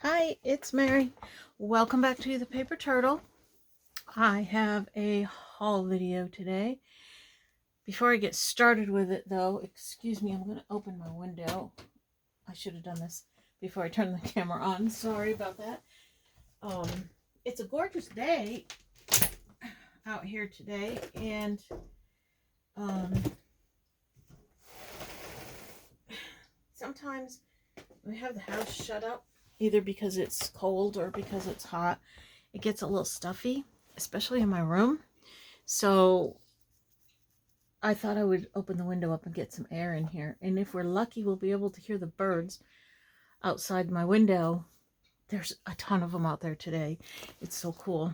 Hi, it's Mary. Welcome back to the Paper Turtle. I have a haul video today. Before I get started with it though, excuse me, I'm going to open my window. I should have done this before I turned the camera on. Sorry about that. It's a gorgeous day out here today, and sometimes we have the house shut up either because it's cold or because it's hot. It gets a little stuffy, especially in my room. So I thought I would open the window up and get some air in here. And if we're lucky, we'll be able to hear the birds outside my window. There's a ton of them out there today. It's so cool.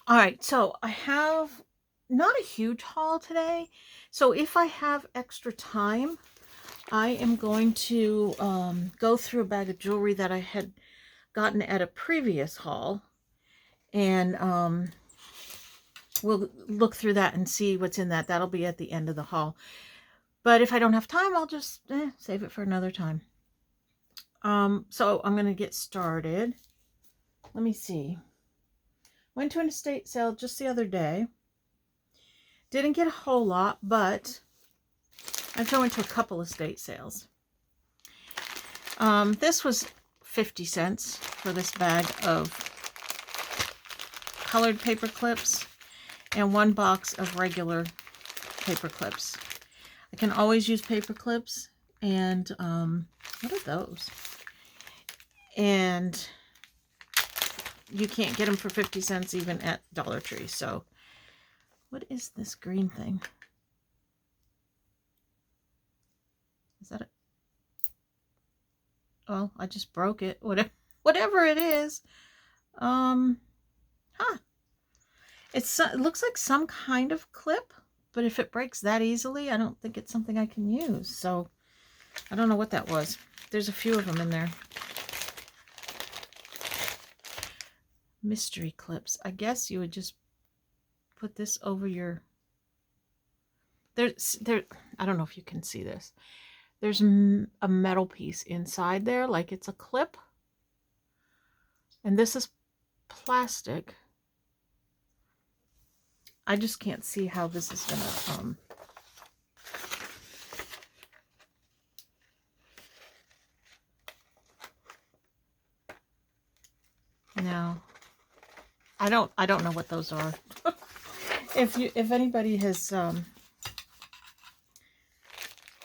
All right, so I have not a huge haul today. So if I have extra time, I am going to go through a bag of jewelry that I had gotten at a previous haul. And we'll look through that and see what's in that. That'll be at the end of the haul. But if I don't have time, I'll just save it for another time. So I'm going to get started. Let me see. Went to an estate sale just the other day. Didn't get a whole lot, but I've gone to a couple estate sales. This was 50 cents for this bag of colored paper clips and one box of regular paper clips. I can always use paper clips, and what are those? And you can't get them for 50 cents even at Dollar Tree. So what is this green thing? Is that it? Well, I just broke it. Whatever it is. It looks like some kind of clip, but if it breaks that easily, I don't think it's something I can use. So I don't know what that was. There's a few of them in there. Mystery clips. I guess you would just put this over your... I don't know if you can see this. There's a metal piece inside there, like it's a clip. And this is plastic. I just can't see how this is gonna no. I don't know what those are. If anybody has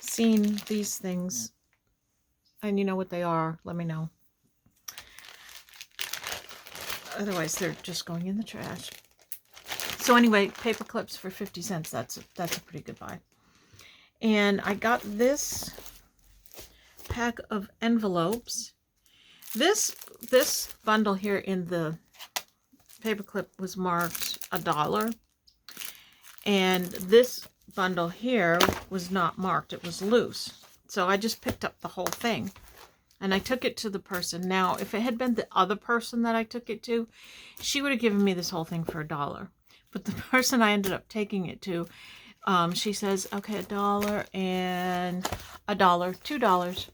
seen these things and you know what they are, let me know. Otherwise they're just going in the trash. So anyway, paper clips for 50 cents. That's a pretty good buy. And I got this pack of envelopes. This bundle here in the paperclip was marked $1, and this bundle here was not marked. It was loose. So I just picked up the whole thing and I took it to the person. Now, if it had been the other person that I took it to, she would have given me this whole thing for $1. But the person I ended up taking it to, she says, okay, $1 and $1, $2.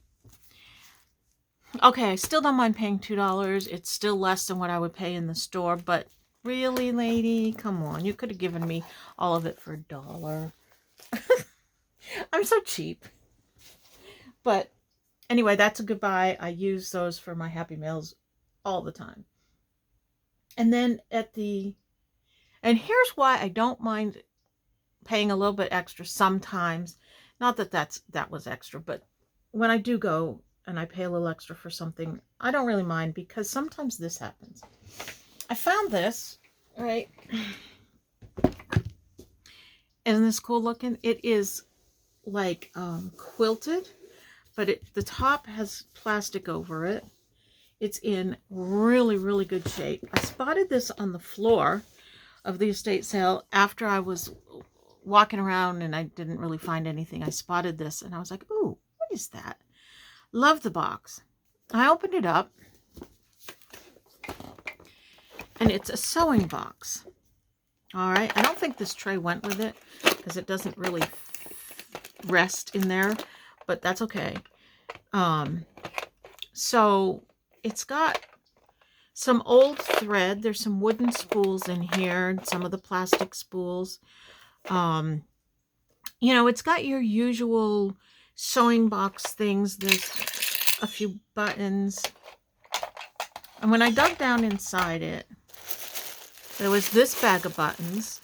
Okay, I still don't mind paying $2. It's still less than what I would pay in the store, but really, lady, come on. You could have given me all of it for $1. I'm so cheap. But anyway, that's a good buy. I use those for my Happy Meals all the time. And then and here's why I don't mind paying a little bit extra sometimes. Not that that was extra, but when I do go and I pay a little extra for something, I don't really mind, because sometimes this happens. I found this, right? Isn't this cool looking? It is like quilted, but the top has plastic over it. It's in really, really good shape. I spotted this on the floor of the estate sale after I was walking around and I didn't really find anything. I spotted this and I was like, ooh, what is that? Love the box. I opened it up and it's a sewing box. All right. I don't think this tray went with it because it doesn't really rest in there, but that's okay. So it's got some old thread. There's some wooden spools in here, and some of the plastic spools. You know, it's got your usual sewing box things. There's a few buttons. And when I dug down inside it, there was this bag of buttons.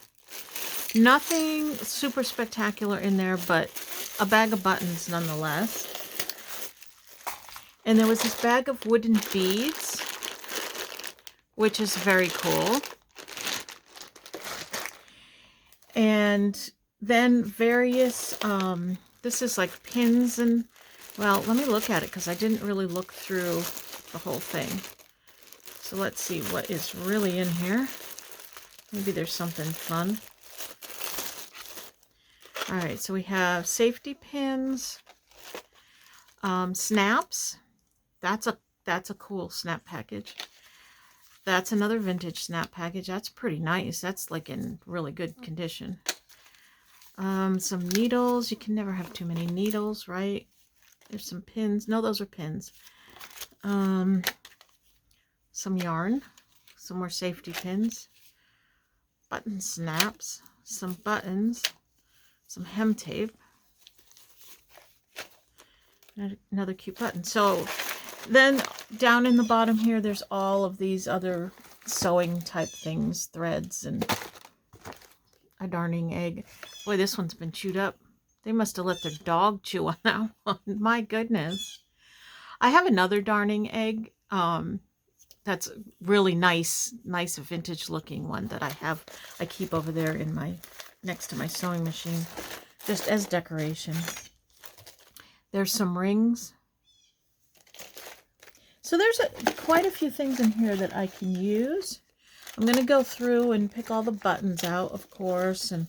Nothing super spectacular in there, but a bag of buttons nonetheless. And there was this bag of wooden beads, which is very cool. And then various, this is like pins and, well, let me look at it because I didn't really look through the whole thing. So let's see what is really in here. Maybe there's something fun. All right, so we have safety pins, snaps. That's a cool snap package. That's another vintage snap package. That's pretty nice. That's like in really good condition. Some needles. You can never have too many needles, right? There's some pins. No, those are pins. Some yarn. Some more safety pins. Button snaps. Some buttons. Some hem tape. Another cute button. So then down in the bottom here, there's all of these other sewing type things, threads, and a darning egg. Boy, this one's been chewed up. They must have let their dog chew on that one. My goodness. I have another darning egg. That's really nice vintage looking one that I keep over there in my, next to my sewing machine, just as decoration. There's some rings. So there's quite a few things in here that I can use. I'm going to go through and pick all the buttons out, of course, and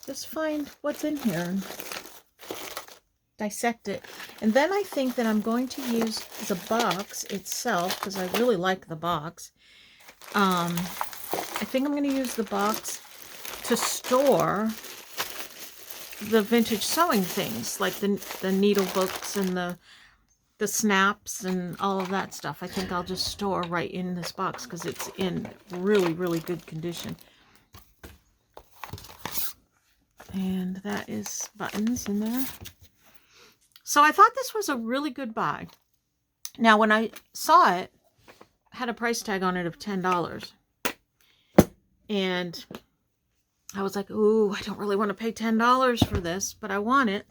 just find what's in here and dissect it. And then I think that I'm going to use the box itself, because I really like the box. I think I'm going to use the box to store the vintage sewing things, like the needle books and the snaps and all of that stuff. I think I'll just store right in this box because it's in really, really good condition. And that is buttons in there. So I thought this was a really good buy. Now, when I saw it, it had a price tag on it of $10. And I was like, ooh, I don't really want to pay $10 for this, but I want it.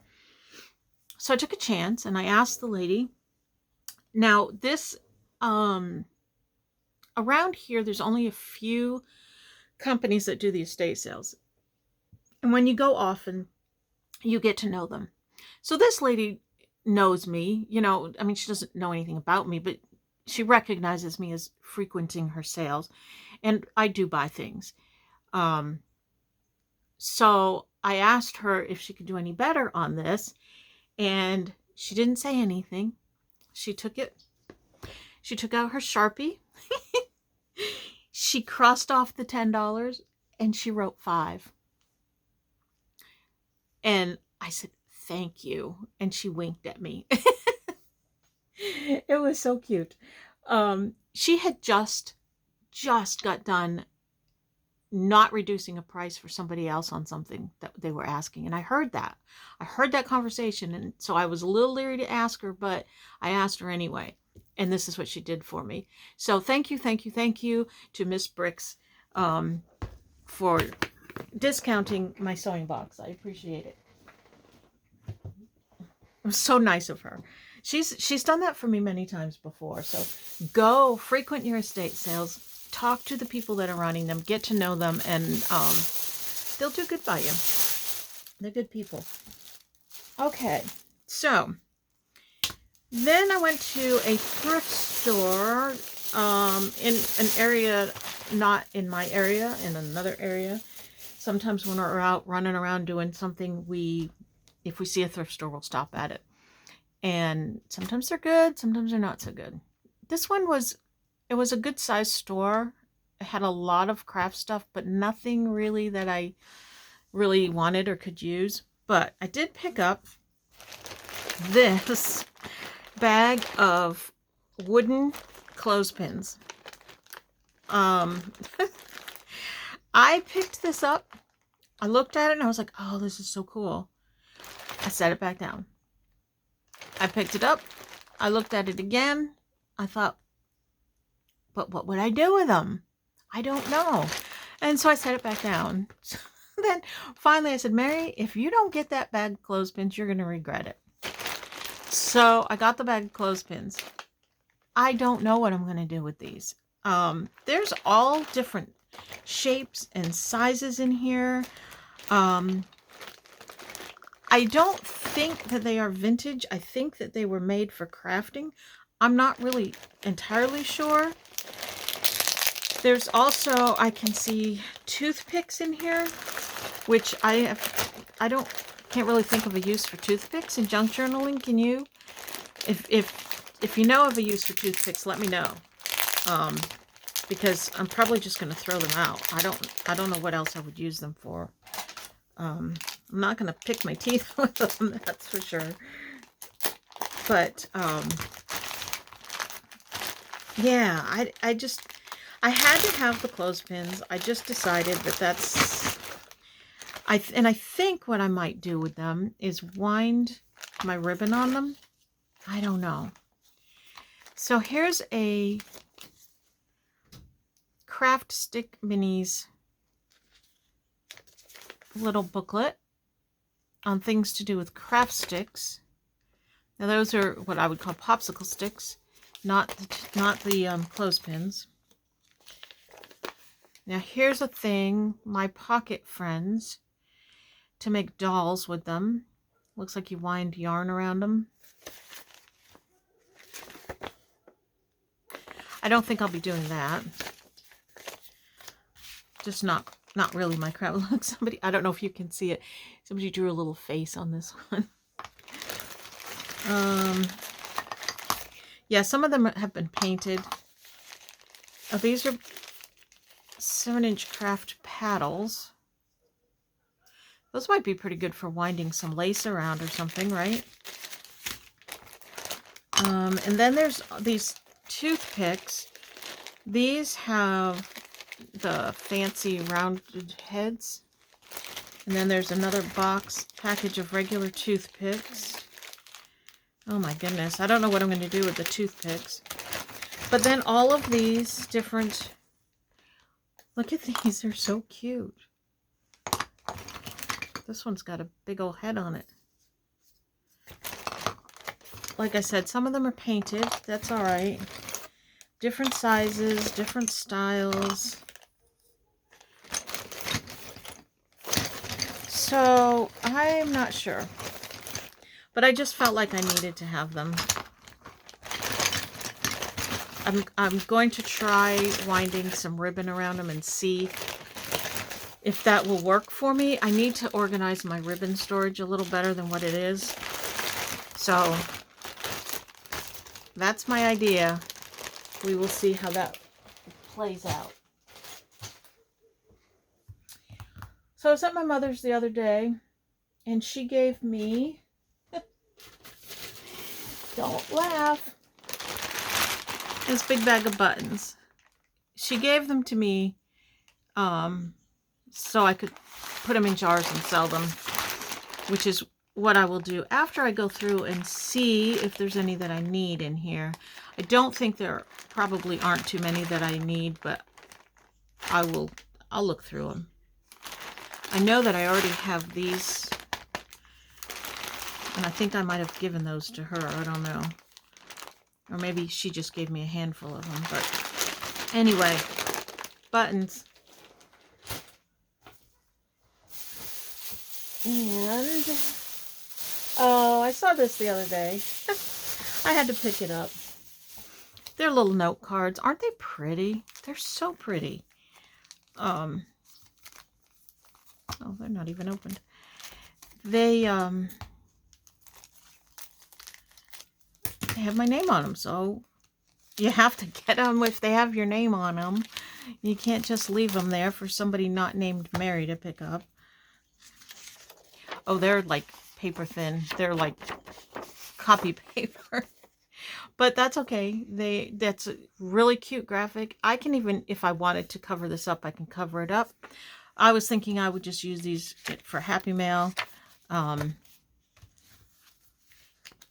So I took a chance and I asked the lady. Now, this, around here, there's only a few companies that do the estate sales. And when you go often, you get to know them. So this lady knows me, you know, I mean, she doesn't know anything about me, but she recognizes me as frequenting her sales. And I do buy things. So I asked her if she could do any better on this, and she didn't say anything. She took out her Sharpie. She crossed off the $10 and she wrote 5. And I said, thank you. And she winked at me. It was so cute. She had just got done not reducing a price for somebody else on something that they were asking. And I heard that. I heard that conversation. And so I was a little leery to ask her, but I asked her anyway. And this is what she did for me. So thank you to Miss Bricks for discounting my sewing box. I appreciate it. It was so nice of her. She's done that for me many times before. So go frequent your estate sales. Talk to the people that are running them, get to know them, and they'll do good by you. They're good people. Okay, so then I went to a thrift store in an area, not in my area, in another area. Sometimes when we're out running around doing something, if we see a thrift store, we'll stop at it. And sometimes they're good, sometimes they're not so good. This one was a good sized store. It had a lot of craft stuff, but nothing really that I really wanted or could use. But I did pick up this bag of wooden clothespins. I picked this up. I looked at it and I was like, oh, this is so cool. I set it back down. I picked it up. I looked at it again. I thought, but what would I do with them? I don't know. And so I set it back down. Then finally I said, Mary, if you don't get that bag of clothespins, you're going to regret it. So I got the bag of clothespins. I don't know what I'm going to do with these. There's all different shapes and sizes in here. I don't think that they are vintage. I think that they were made for crafting. I'm not really entirely sure. There's also, I can see toothpicks in here, which can't really think of a use for toothpicks in junk journaling. Can you? If you know of a use for toothpicks, let me know. Because I'm probably just going to throw them out. I don't know what else I would use them for. I'm not going to pick my teeth with them, that's for sure. But, yeah, I had to have the clothespins. I just decided that I think what I might do with them is wind my ribbon on them. I don't know. So here's a Craft Stick Minis little booklet on things to do with craft sticks. Now those are what I would call popsicle sticks, not the clothespins. Now here's a thing, my pocket friends, to make dolls with them. Looks like you wind yarn around them. I don't think I'll be doing that. Just not really my crap. Look, I don't know if you can see it. Somebody drew a little face on this one. Yeah, some of them have been painted. These are 7-inch craft paddles. Those might be pretty good for winding some lace around or something, right? And then there's these toothpicks. These have the fancy rounded heads. And then there's another package of regular toothpicks. Oh my goodness, I don't know what I'm going to do with the toothpicks. But then all of these different... Look at these, they're so cute. This one's got a big old head on it. Like I said, some of them are painted. That's all right. Different sizes, different styles. So, I'm not sure. But I just felt like I needed to have them. I'm going to try winding some ribbon around them and see if that will work for me. I need to organize my ribbon storage a little better than what it is. So, that's my idea. We will see how that plays out. So I was at my mother's the other day, and she gave me, don't laugh, this big bag of buttons. She gave them to me so I could put them in jars and sell them, which is what I will do after I go through and see if there's any that I need in here. I don't think there probably aren't too many that I need, but I'll look through them. I know that I already have these, and I think I might have given those to her. I don't know. Or maybe she just gave me a handful of them. But anyway, buttons. And, oh, I saw this the other day. I had to pick it up. They're little note cards. Aren't they pretty? They're so pretty. Oh, they're not even opened. They have my name on them, so you have to get them if they have your name on them. You can't just leave them there for somebody not named Mary to pick up. Oh, they're like paper thin. They're like copy paper. But that's okay. That's a really cute graphic. I can even, if I wanted to cover this up, I can cover it up. I was thinking I would just use these for Happy Mail.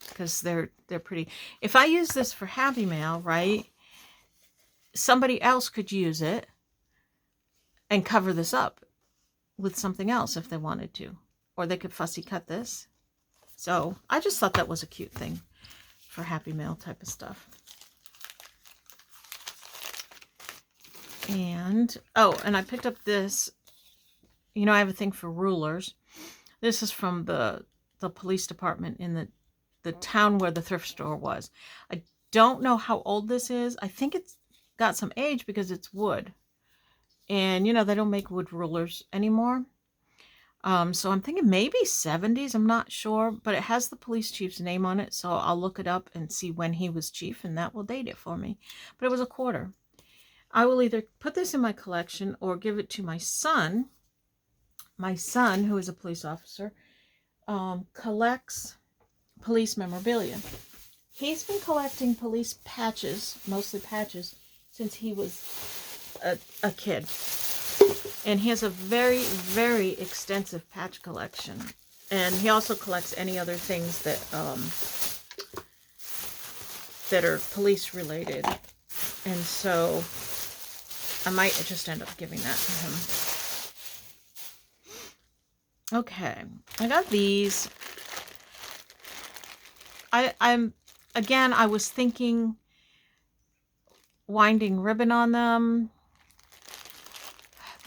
Because they're pretty. If I use this for Happy Mail, right, somebody else could use it and cover this up with something else if they wanted to. Or they could fussy cut this. So I just thought that was a cute thing for Happy Mail type of stuff. And, oh, and I picked up this. You know, I have a thing for rulers. This is from the police department in the town where the thrift store was. I don't know how old this is. I think it's got some age because it's wood. And, you know, they don't make wood rulers anymore. So I'm thinking maybe 70s. I'm not sure. But it has the police chief's name on it. So I'll look it up and see when he was chief. And that will date it for me. But it was $1. I will either put this in my collection or give it to my son. My son, who is a police officer, collects police memorabilia. He's been collecting police patches, mostly patches, since he was a kid. And he has a very, very extensive patch collection. And he also collects any other things that are police related. And so I might just end up giving that to him. Okay, I got these. I was thinking winding ribbon on them.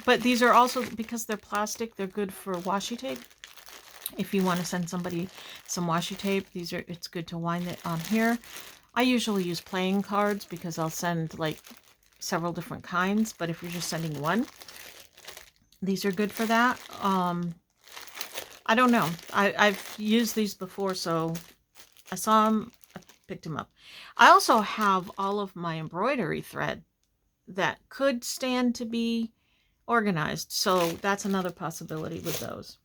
But these are also, because they're plastic, they're good for washi tape. If you want to send somebody some washi tape, it's good to wind it on here. I usually use playing cards because I'll send like several different kinds. But if you're just sending one, these are good for that. I don't know. I've used these before, so I saw them, I picked them up. I also have all of my embroidery thread that could stand to be organized, so that's another possibility with those.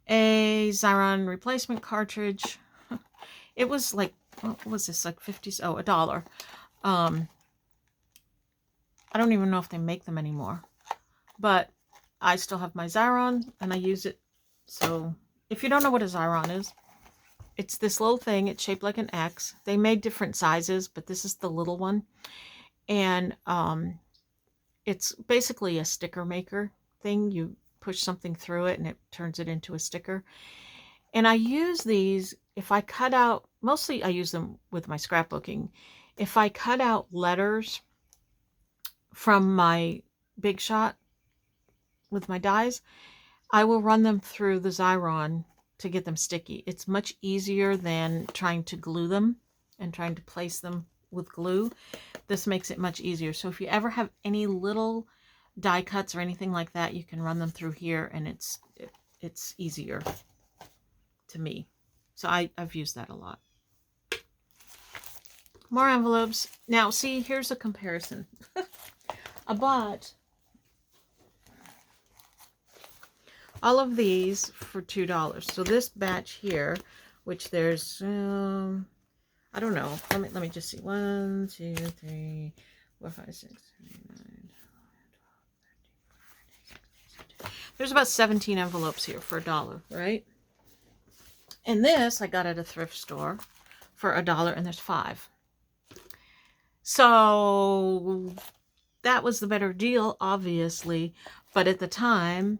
A Xyron replacement cartridge. It was like, what was this, like 50, oh, $1. I don't even know if they make them anymore, but I still have my Xyron and I use it. So if you don't know what a Xyron is, it's this little thing. It's shaped like an X. They made different sizes, but this is the little one. And it's basically a sticker maker thing. You push something through it and it turns it into a sticker. And I use these if I cut out, mostly I use them with my scrapbooking. If I cut out letters from my Big Shot with my dies, I will run them through the Xyron to get them sticky. It's much easier than trying to glue them and trying to place them with glue. This makes it much easier. So if you ever have any little die cuts or anything like that, you can run them through here and it's easier to me. So I've used that a lot. More envelopes. Now see, here's a comparison. I bought all of these for $2. So this batch here, which there's I don't know. Let me just see. 1, 2, 3, 4, 5, 6, 7, 8, 9, 12, 13, 14, 15, 16, 17. There's about 17 envelopes here for $1, right? And this I got at a thrift store for $1, and there's 5. So that was the better deal, obviously. But at the time,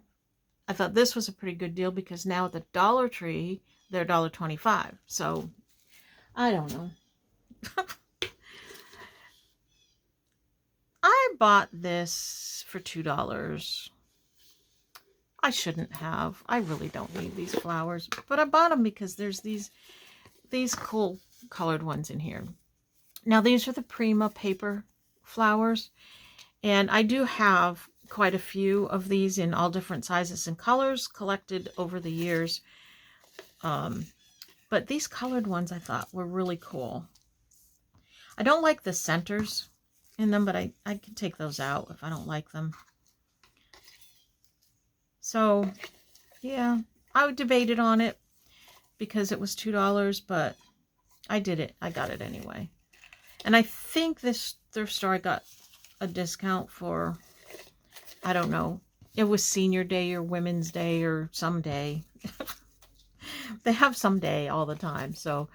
I thought this was a pretty good deal because now at the Dollar Tree, they're $1.25. So I don't know. I bought this for $2. I shouldn't have. I really don't need these flowers. But I bought them because there's these cool colored ones in here. Now these are the Prima paper flowers. And I do have quite a few of these in all different sizes and colors collected over the years. But these colored ones I thought were really cool. I don't like the centers in them, but I can take those out if I don't like them. So, yeah, I debated on it. because it was $2, but I did it. I got it anyway. And I think this thrift store I got a discount for, I don't know, it was senior day or women's day or some day. They have some day all the time, so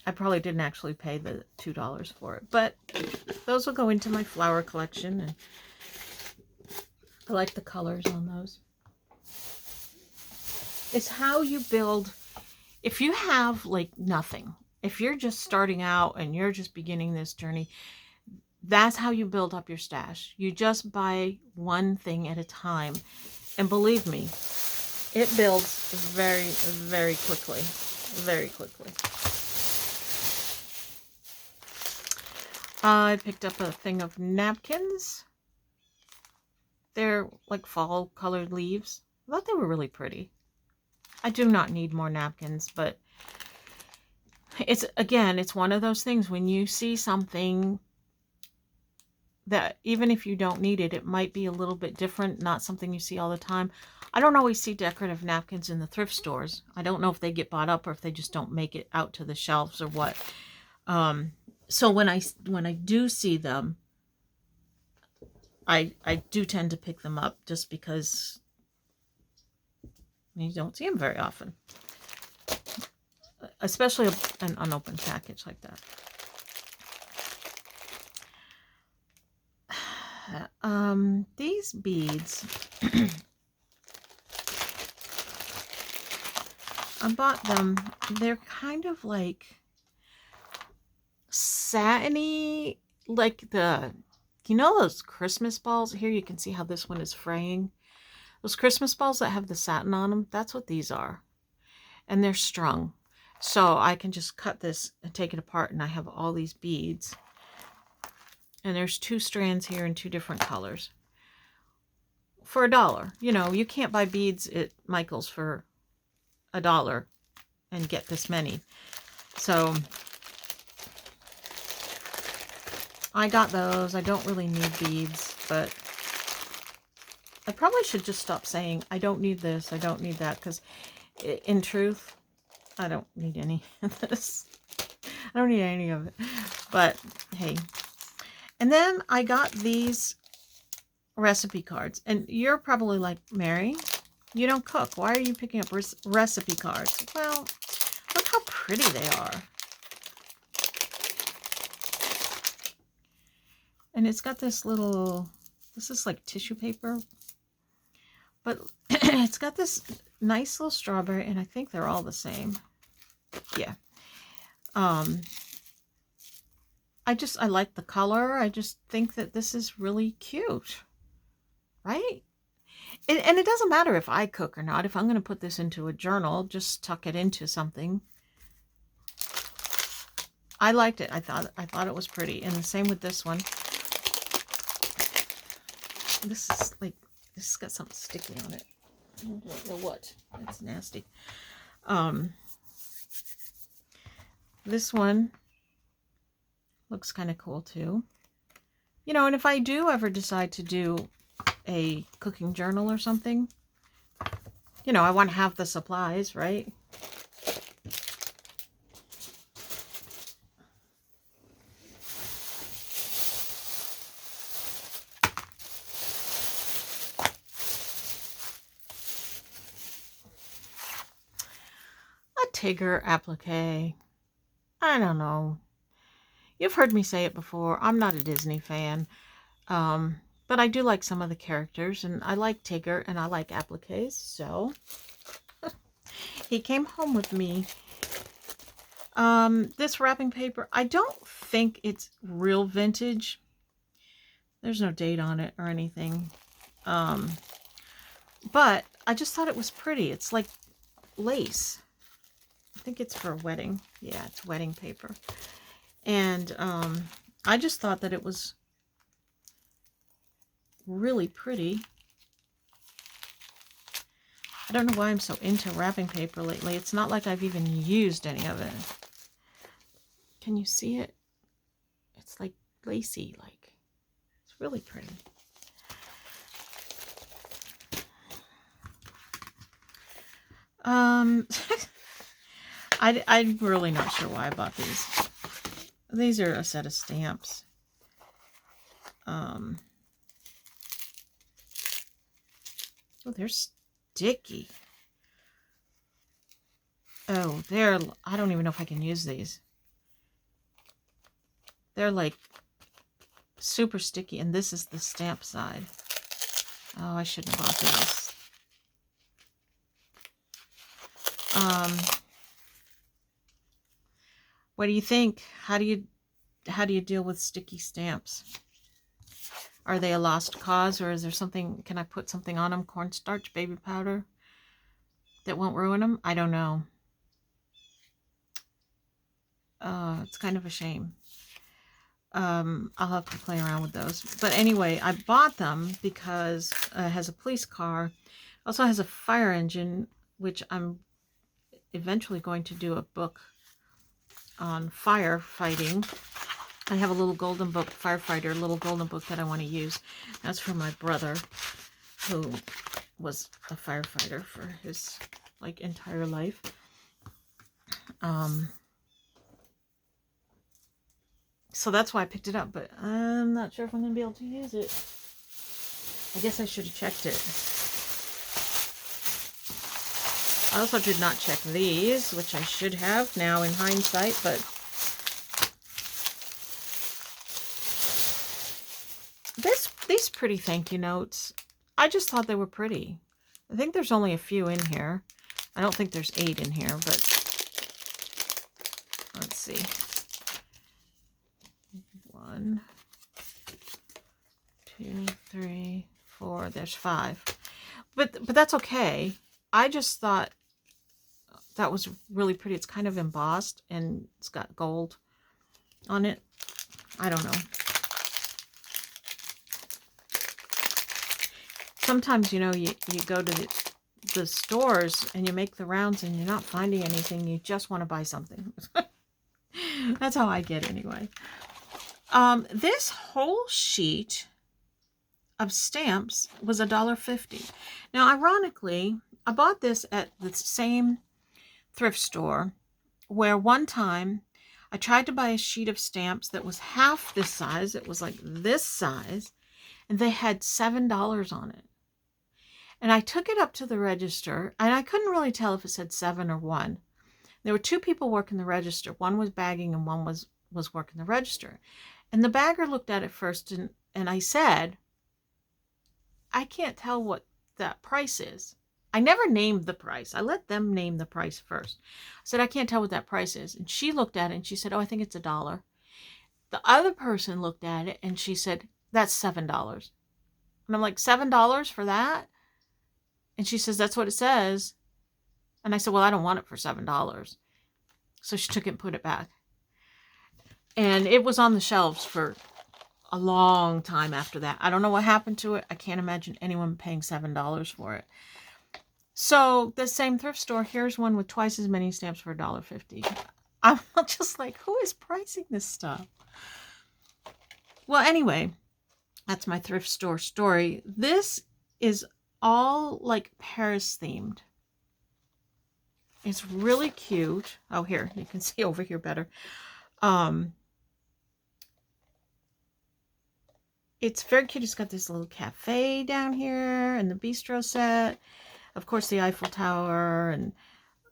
I probably didn't actually pay the $2 for it. But those will go into my flower collection, and I like the colors on those. It's how you build. If you have like nothing, if you're just starting out and you're just beginning this journey, that's how you build up your stash. You just buy one thing at a time. And believe me, it builds very, very quickly. Very quickly. I picked up a thing of napkins. They're like fall colored leaves. I thought they were really pretty. I do not need more napkins, but it's, again, it's one of those things when you see something that even if you don't need it, it might be a little bit different, not something you see all the time. I don't always see decorative napkins in the thrift stores. I don't know if they get bought up or if they just don't make it out to the shelves or what. So when I do see them, I do tend to pick them up just because you don't see them very often. Especially an unopened package like that. These beads, I bought them. They're kind of like satiny, like you know those Christmas balls? Here you can see how this one is fraying. Those Christmas balls that have the satin on them, that's what these are. And they're strung. So I can just cut this and take it apart, and I have all these beads. And there's 2 strands here in 2 different colors. For $1. You know, you can't buy beads at Michael's for $1 and get this many. So I got those. I don't really need beads, but I probably should just stop saying I don't need this, I don't need that, because in truth, I don't need any of this. I don't need any of it. But hey. And then I got these recipe cards. And you're probably like, Mary, you don't cook. Why are you picking up recipe cards? Well, look how pretty they are. And it's got this little, this is like tissue paper. But it's got this nice little strawberry, and I think they're all the same. Yeah. I like the color. I just think that this is really cute. Right? And it doesn't matter if I cook or not. If I'm going to put this into a journal, just tuck it into something. I liked it. I thought it was pretty. And the same with this one. This is like, this has got something sticky on it. I don't know what. It's nasty. This one looks kind of cool too. You know, and if I do ever decide to do a cooking journal or something, you know, I want to have the supplies, right? Tigger applique. I don't know. You've heard me say it before. I'm not a Disney fan. But I do like some of the characters. And I like Tigger and I like appliques. So he came home with me. This wrapping paper, I don't think it's real vintage. There's no date on it or anything. But I just thought it was pretty. It's like lace. I think it's for a wedding. Yeah, it's wedding paper. And I just thought that it was really pretty. I don't know why I'm so into wrapping paper lately. It's not like I've even used any of it. Can you see it? It's like lacy, like. It's really pretty. I'm really not sure why I bought these. These are a set of stamps. Oh, they're sticky. Oh, I don't even know if I can use these. They're like super sticky, and this is the stamp side. Oh, I shouldn't have bought these. What do you think? How do you deal with sticky stamps? Are they a lost cause, or is there something, can I put something on them? Cornstarch, baby powder that won't ruin them? I don't know. It's kind of a shame. I'll have to play around with those. But anyway, I bought them because it has a police car. Also has a fire engine, which I'm eventually going to do a book on firefighting. I have a little golden book, firefighter, little golden book that I want to use. That's for my brother, who was a firefighter for his like entire life. So that's why I picked it up, but I'm not sure if I'm going to be able to use it. I guess I should have checked it. I also did not check these, which I should have now in hindsight, but these pretty thank you notes, I just thought they were pretty. I think there's only a few in here. I don't think there's 8 in here, but let's see. 1, 2, 3, 4. There's 5. But that's okay. I just thought that was really pretty. It's kind of embossed and it's got gold on it. I don't know. Sometimes, you know, you go to the stores and you make the rounds and you're not finding anything. You just want to buy something. That's how I get anyway. This whole sheet of stamps was $1.50. Now, ironically, I bought this at the same thrift store where one time I tried to buy a sheet of stamps that was half this size. It was like this size, and they had $7 on it. And I took it up to the register, and I couldn't really tell if it said 7 or 1. There were 2 people working the register. One was bagging and one was working the register. And the bagger looked at it first, and I said, I can't tell what that price is. I never named the price. I let them name the price first. I said, I can't tell what that price is. And she looked at it and she said, oh, I think it's $1. The other person looked at it and she said, that's $7. And I'm like, $7 for that? And she says, that's what it says. And I said, well, I don't want it for $7. So she took it and put it back. And it was on the shelves for a long time after that. I don't know what happened to it. I can't imagine anyone paying $7 for it. So the same thrift store, here's one with twice as many stamps for $1.50. I'm just like, who is pricing this stuff? Well, anyway, that's my thrift store story. This is all like Paris themed. It's really cute. Oh, here, you can see over here better. It's very cute. It's got this little cafe down here and the bistro set. Of course, the Eiffel Tower and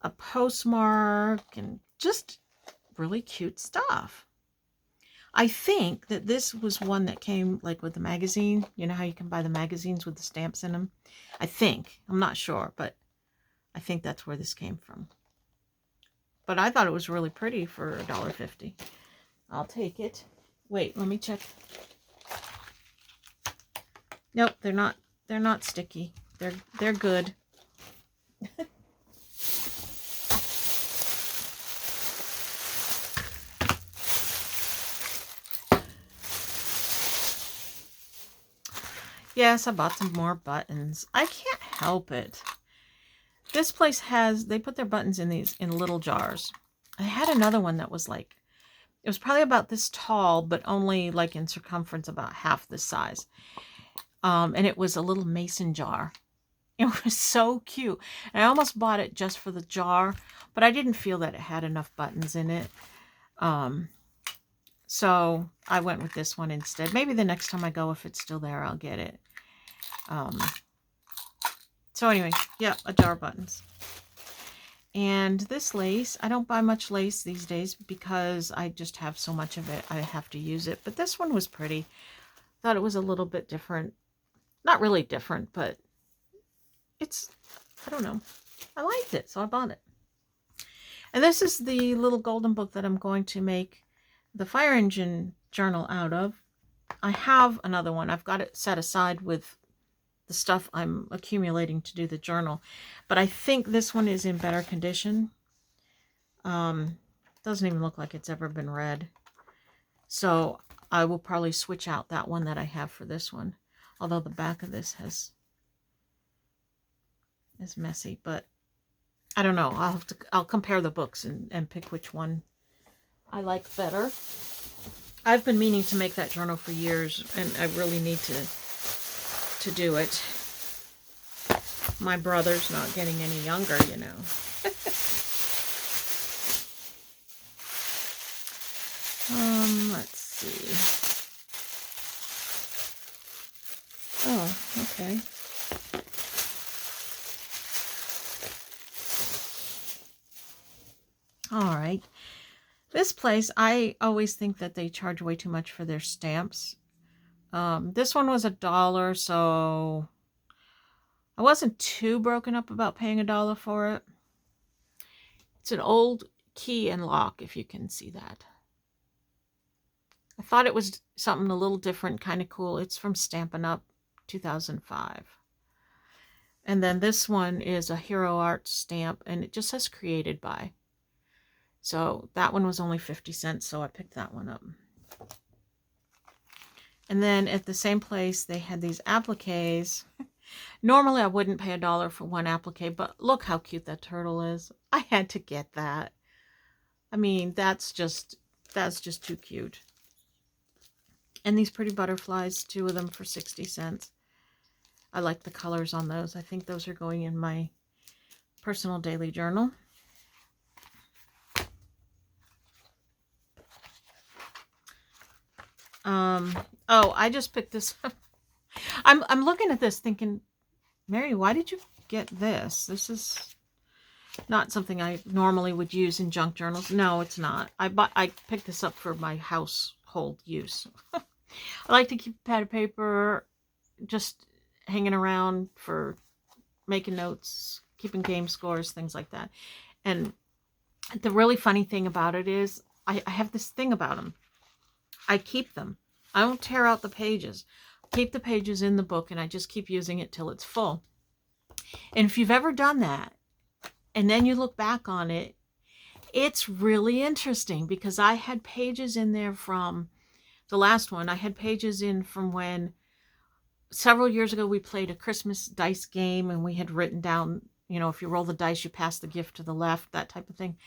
a postmark and just really cute stuff. I think that this was one that came like with the magazine. You know how you can buy the magazines with the stamps in them? I think. I'm not sure, but I think that's where this came from. But I thought it was really pretty for $1.50. I'll take it. Wait, let me check. Nope, they're not sticky. They're good. Yes, I bought some more buttons. I can't help it. This place they put their buttons in little jars. I had another one that was like, it was probably about this tall, but only like in circumference about half this size. And it was a little mason jar. It was so cute. And I almost bought it just for the jar, but I didn't feel that it had enough buttons in it. So I went with this one instead. Maybe the next time I go, if it's still there, I'll get it. So anyway, yeah, a jar of buttons. And this lace, I don't buy much lace these days because I just have so much of it. I have to use it. But this one was pretty. Thought it was a little bit different. Not really different, but it's, I don't know. I liked it, so I bought it. And this is the little golden book that I'm going to make the fire engine journal out of. I have another one. I've got it set aside with the stuff I'm accumulating to do the journal. But I think this one is in better condition. Doesn't even look like it's ever been read. So I will probably switch out that one that I have for this one. Although the back of this is messy, but I don't know. I'll compare the books and pick which one I like better. I've been meaning to make that journal for years, and I really need to do it. My brother's not getting any younger, you know. Let's see. Oh, okay. All right. This place, I always think that they charge way too much for their stamps. This one was $1, so I wasn't too broken up about paying $1 for it. It's an old key and lock, if you can see that. I thought it was something a little different, kind of cool. It's from Stampin' Up! 2005. And then this one is a Hero Art stamp, and it just says created by. So that one was only 50 cents, so I picked that one up. And then at the same place, they had these appliques. Normally, I wouldn't pay $1 for one applique, but look how cute that turtle is. I had to get that. I mean, that's just too cute. And these pretty butterflies, 2 of them for 60 cents. I like the colors on those. I think those are going in my personal daily journal. Oh, I just picked this up. I'm looking at this thinking, Mary, why did you get this? This is not something I normally would use in junk journals. No, it's not. I picked this up for my household use. I like to keep a pad of paper just hanging around for making notes, keeping game scores, things like that. And the really funny thing about it is I have this thing about them. I keep them. I don't tear out the pages. I keep the pages in the book, and I just keep using it till it's full. And if you've ever done that, and then you look back on it, it's really interesting because I had pages in there from the last one. I had pages in from when several years ago we played a Christmas dice game, and we had written down, you know, if you roll the dice, you pass the gift to the left, that type of thing.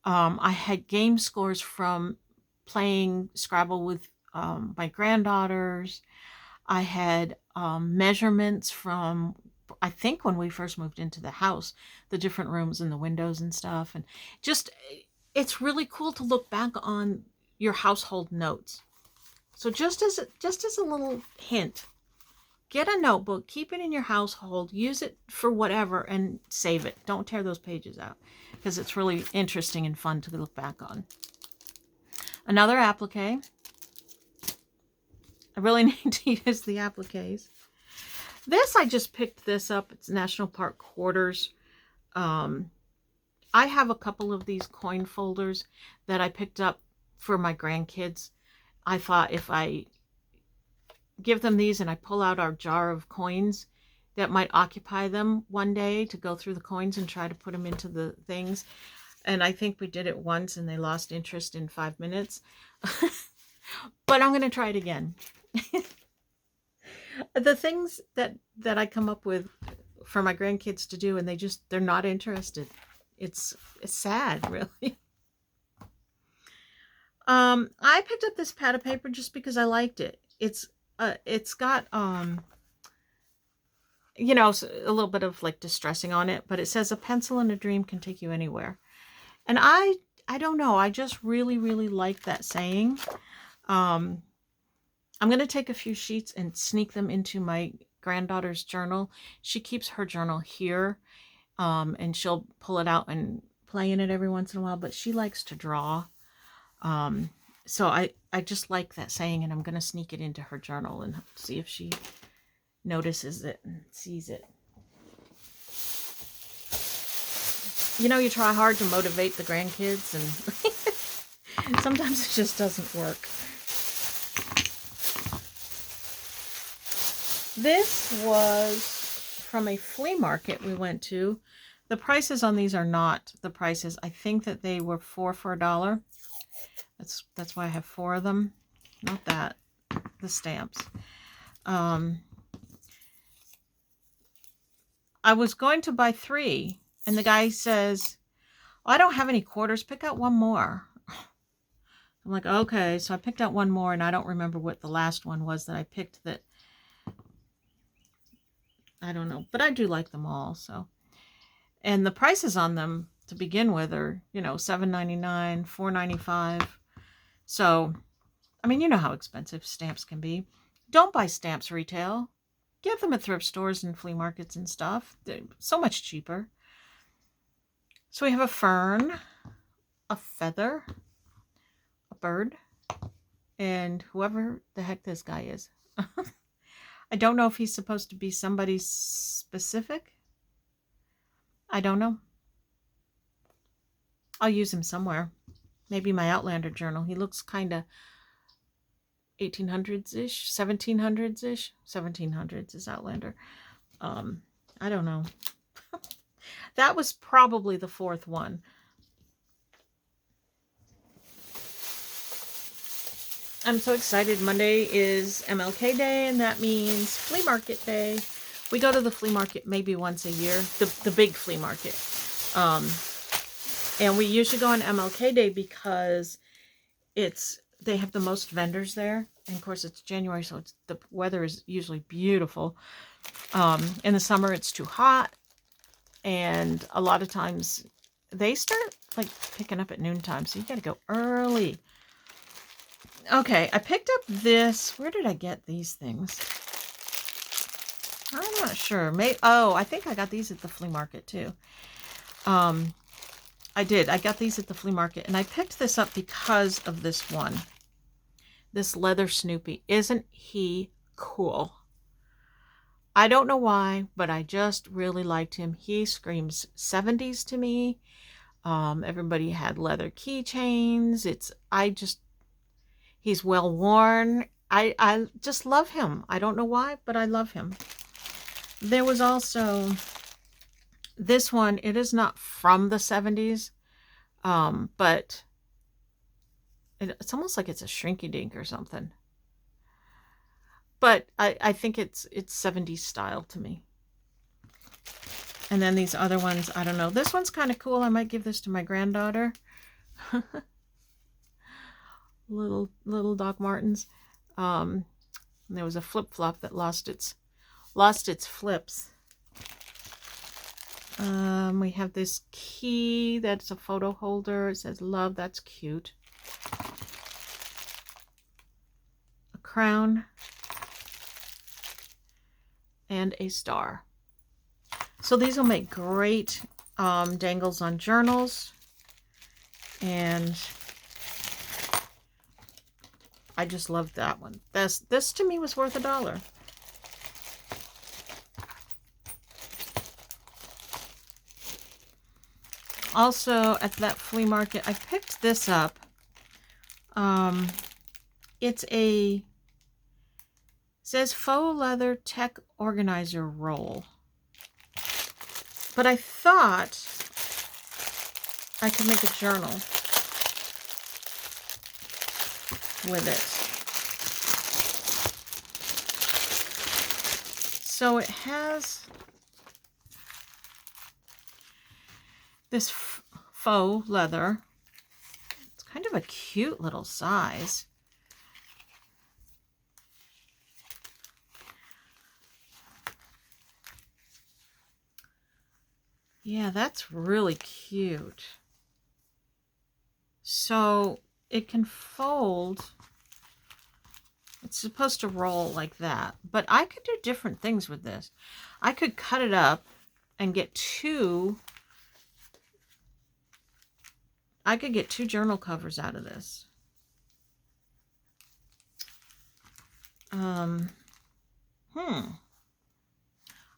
I had game scores from playing Scrabble with my granddaughters. I had measurements from, I think, when we first moved into the house, the different rooms and the windows and stuff. And just, it's really cool to look back on your household notes. So just as a little hint, get a notebook, keep it in your household, use it for whatever, and save it. Don't tear those pages out because it's really interesting and fun to look back on. Another applique. I really need to use the appliques. This, I just picked this up. It's National Park Quarters. I have a couple of these coin folders that I picked up for my grandkids. I thought if I give them these and I pull out our jar of coins, that might occupy them one day to go through the coins and try to put them into the things. And I think we did it once and they lost interest in 5 minutes. But I'm going to try it again. The things that I come up with for my grandkids to do, and they're not interested. It's sad, really. I picked up this pad of paper just because I liked it. It's got you know, a little bit of like distressing on it, but it says a pencil and a dream can take you anywhere. And I don't know. I just really, really like that saying. I'm going to take a few sheets and sneak them into my granddaughter's journal. She keeps her journal here, and she'll pull it out and play in it every once in a while, but she likes to draw. So I just like that saying, and I'm going to sneak it into her journal and see if she notices it and sees it. You know, you try hard to motivate the grandkids, and sometimes it just doesn't work. This was from a flea market we went to. The prices on these are not the prices. I think that they were 4 for $1. That's why I have 4 of them. Not that. The stamps. I was going to buy 3, and the guy says, oh, I don't have any quarters. Pick out 1 more. I'm like, okay. So I picked out 1 more, and I don't remember what the last one was that I picked that. I don't know. But I do like them all, so. And the prices on them to begin with are, you know, $7.99, $4.95. So, I mean, you know how expensive stamps can be. Don't buy stamps retail. Get them at thrift stores and flea markets and stuff. They're so much cheaper. So we have a fern, a feather, a bird, and whoever the heck this guy is. I don't know if he's supposed to be somebody specific. I don't know. I'll use him somewhere. Maybe my Outlander journal. He looks kind of 1800s-ish, 1700s-ish. 1700s is Outlander. I don't know. That was probably the 4th one. I'm so excited. Monday is MLK Day, and that means flea market day. We go to the flea market maybe once a year, the big flea market. And we usually go on MLK Day because they have the most vendors there. And of course it's January, so the weather is usually beautiful. In the summer it's too hot, and a lot of times they start like picking up at noontime, so you got to go early. Okay, I picked up this. Where did I get these things? I'm not sure. I think I got these at the flea market too. I did. I got these at the flea market, and I picked this up because of this one. This leather Snoopy. Isn't he cool? I don't know why, but I just really liked him. He screams 70s to me. Everybody had leather keychains. He's well worn. I just love him. I don't know why, but I love him. There was also this one. It is not from the 70s, but it's almost like it's a Shrinky Dink or something. But I think it's 70s style to me. And then these other ones, I don't know. This one's kind of cool. I might give this to my granddaughter. little Doc Martens. There was a flip-flop that lost its flips. We have this key that's a photo holder. It says love. That's cute. A crown. And a star. So these will make great dangles on journals. And I just loved that one. This to me was worth $1. Also at that flea market, I picked this up. It says faux leather tech organizer roll. But I thought I could make a journal with it. So it has this faux leather. It's kind of a cute little size. Yeah, that's really cute. So it can fold. It's supposed to roll like that. But I could do different things with this. I could cut it up and get two. I could get 2 journal covers out of this.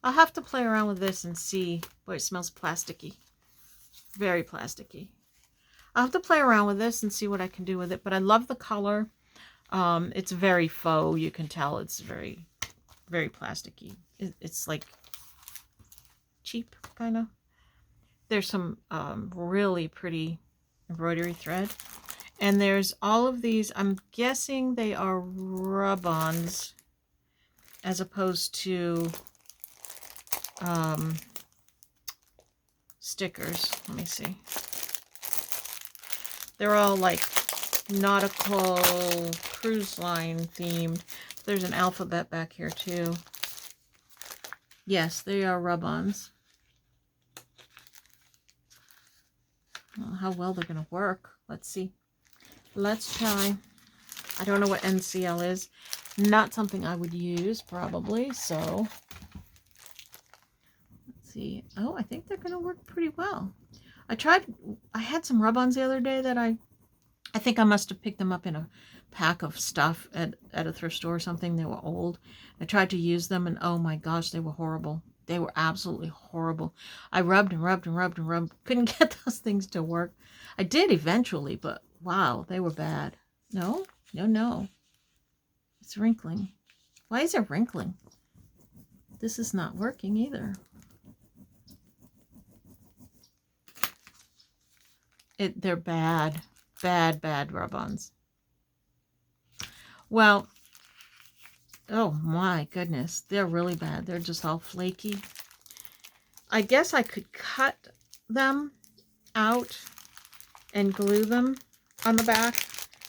I'll have to play around with this and see. Boy, it smells plasticky. Very plasticky. I'll have to play around with this and see what I can do with it. But I love the color. It's very faux. You can tell it's very, very plasticky. It's like cheap, kind of. There's some really pretty embroidery thread. And there's all of these. I'm guessing they are rub-ons as opposed to stickers. Let me see. They're all like nautical cruise line themed. There's an alphabet back here too. Yes, they are rub-ons. I don't know how well they're going to work. Let's see. Let's try. I don't know what NCL is. Not something I would use probably, so let's see. Oh, I think they're going to work pretty well. I had some rub-ons the other day that I think I must have picked them up in a pack of stuff at a thrift store or something. They were old. I tried to use them and oh my gosh, they were horrible. They were absolutely horrible. I rubbed and rubbed and rubbed and rubbed. Couldn't get those things to work. I did eventually, but wow, they were bad. No, no, no. It's wrinkling. Why is it wrinkling? This is not working either. They're bad. Bad rub-ons. Well, oh my goodness. They're really bad. They're just all flaky. I guess I could cut them out and glue them on the back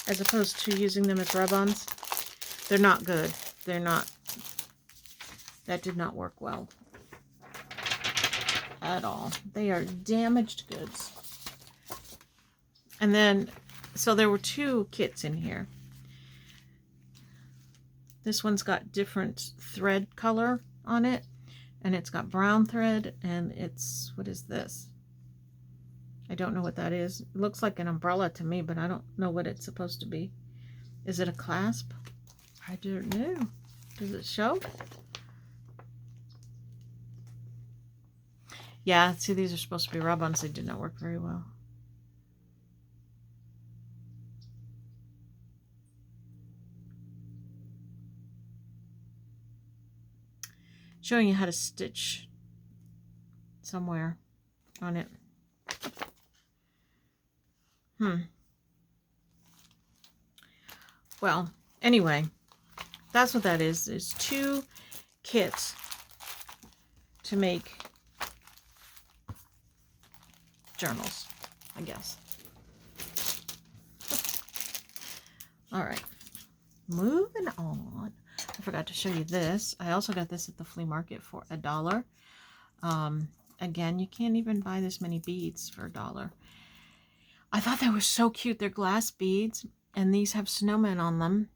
as opposed to using them as rub-ons. They're not good. They're not. That did not work well at all. They are damaged goods. And then, so there were 2 kits in here. This one's got different thread color on it. And it's got brown thread. And it's, what is this? I don't know what that is. It looks like an umbrella to me, but I don't know what it's supposed to be. Is it a clasp? I don't know. Does it show? Yeah, see, these are supposed to be rub-ons. They did not work very well. Showing you how to stitch somewhere on it. Well, anyway, that's what that is. There's 2 kits to make journals, I guess. All right, moving on. I forgot to show you this. I also got this at the flea market for $1. Again, you can't even buy this many beads for $1. I thought they were so cute. They're glass beads, and these have snowmen on them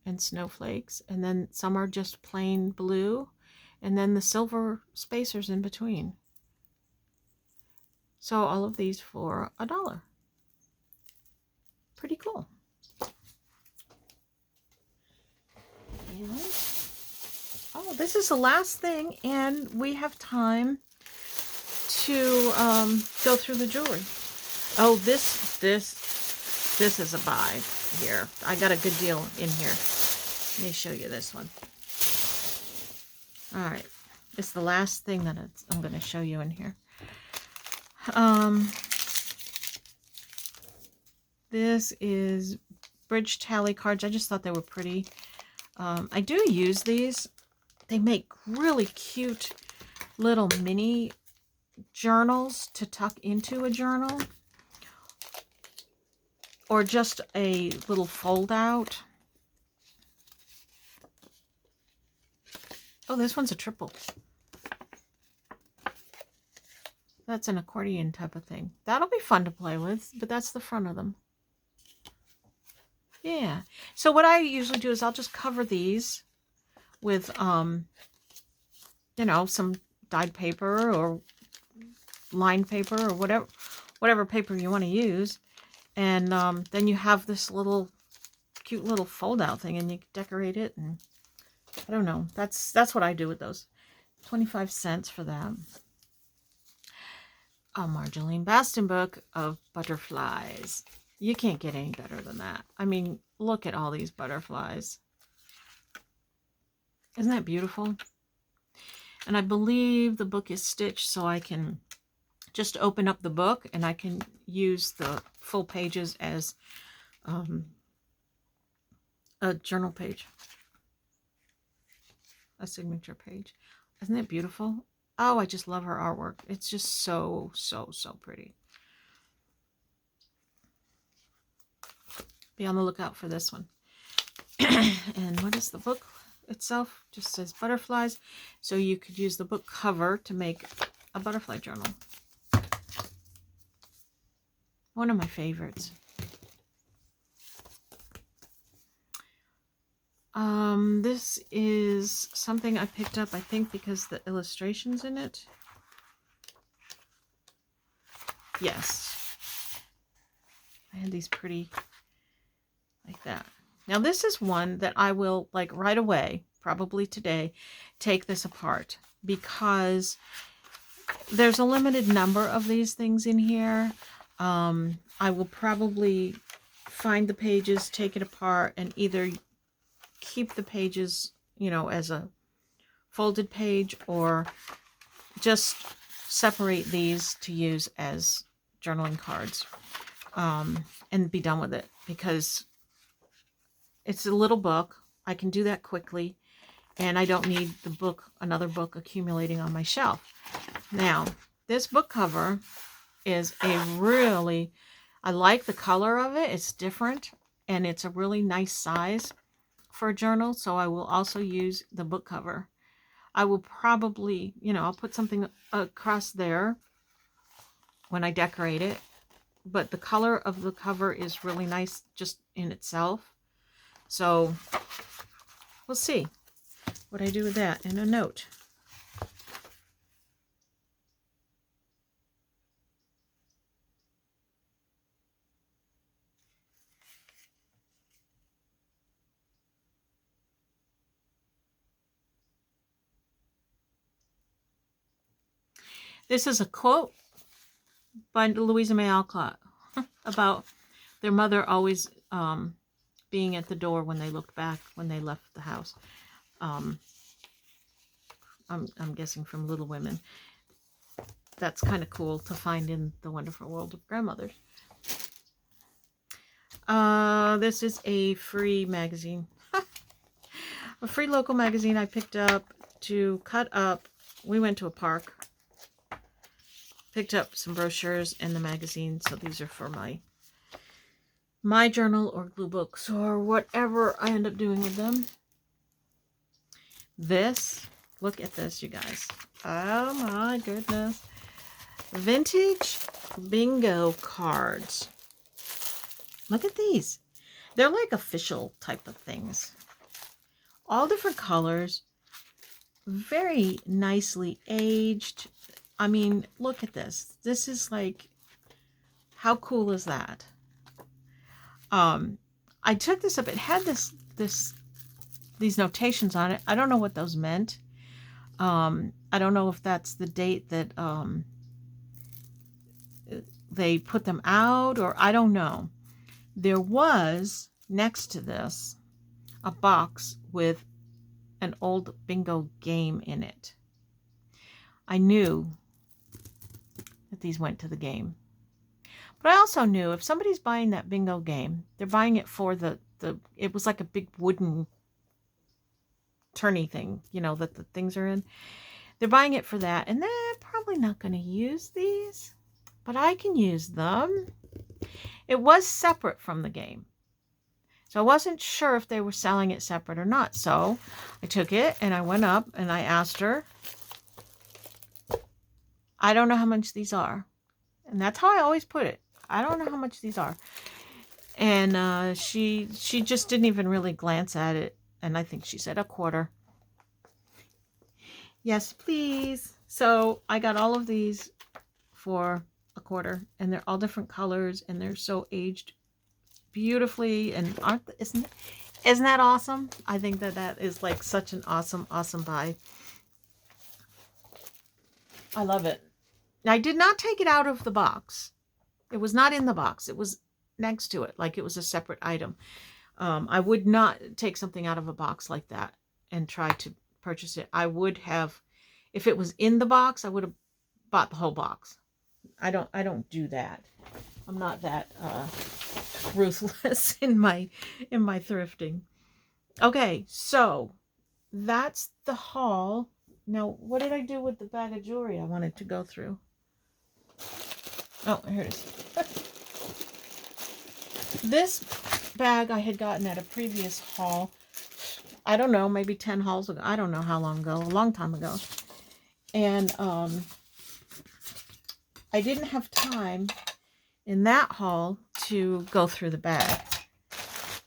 and snowflakes, and then some are just plain blue, and then the silver spacers in between. So all of these for $1. Pretty cool. And, oh, this is the last thing, and we have time to go through the jewelry. Oh, this is a buy here. I got a good deal in here. Let me show you this one. All right, it's the last thing that I'm going to show you in here. This is bridge tally cards. I just thought they were pretty. I do use these. They make really cute little mini journals to tuck into a journal, or just a little fold out. Oh, this one's a triple. That's an accordion type of thing. That'll be fun to play with, but that's the front of them. Yeah. So what I usually do is I'll just cover these with, you know, some dyed paper or lined paper or whatever paper you want to use. And then you have this little cute little fold out thing and you decorate it. And I don't know. That's what I do with those. 25 cents for them. A Marjolaine Baston book of butterflies. You can't get any better than that. I mean, look at all these butterflies. Isn't that beautiful? And I believe the book is stitched so I can just open up the book and I can use the full pages as a journal page. A signature page. Isn't it beautiful? Oh, I just love her artwork. It's just so, so, so pretty. Be on the lookout for this one. And what is the book itself? Just says butterflies. So you could use the book cover to make a butterfly journal. One of my favorites. This is something I picked up, I think, because the illustrations in it. Yes. I had these pretty like that. Now this is one that I will, like, right away, probably today, take this apart because there's a limited number of these things in here. I will probably find the pages, take it apart, and either keep the pages, you know, as a folded page or just separate these to use as journaling cards and be done with it because it's a little book. I can do that quickly and I don't need the book, another book accumulating on my shelf. Now, this book cover is a really, I like the color of it. It's different and it's a really nice size for a journal. So I will also use the book cover. I will probably, you know, I'll put something across there when I decorate it. But the color of the cover is really nice just in itself. So we'll see what I do with that. And a note. This is a quote by Louisa May Alcott about their mother always being at the door when they looked back, when they left the house. I'm guessing from Little Women. That's kind of cool to find in the wonderful world of grandmothers. This is a free magazine. A free local magazine I picked up to cut up. We went to a park. Picked up some brochures and the magazine. So these are for my journal or glue books or whatever I end up doing with them. This, look at this, you guys. Oh my goodness. Vintage bingo cards. Look at these. They're like official type of things. All different colors. Very nicely aged. I mean, look at this. This is like, how cool is that? I took this up. It had these notations on it. I don't know what those meant. I don't know if that's the date that they put them out, or I don't know. There was next to this a box with an old bingo game in it. I knew that these went to the game. But I also knew if somebody's buying that bingo game, they're buying it for it was like a big wooden tourney thing, you know, that the things are in. They're buying it for that, and they're probably not going to use these, but I can use them. It was separate from the game. So I wasn't sure if they were selling it separate or not. So I took it and I went up and I asked her, I don't know how much these are. And that's how I always put it. I don't know how much these are. And she just didn't even really glance at it. And I think she said a quarter. Yes, please. So I got all of these for a quarter. And they're all different colors. And they're so aged beautifully. And isn't that awesome? I think that is like such an awesome buy. I love it. I did not take it out of the box. It was not in the box. It was next to it, like it was a separate item. I would not take something out of a box like that and try to purchase it. I would have, if it was in the box, I would have bought the whole box. I don't do that. I'm not that ruthless in my thrifting. Okay, so that's the haul. Now, what did I do with the bag of jewelry I wanted to go through? Oh, here it is. This bag I had gotten at a previous haul. I don't know, maybe 10 hauls ago. I don't know how long ago. A long time ago. And I didn't have time in that haul to go through the bag.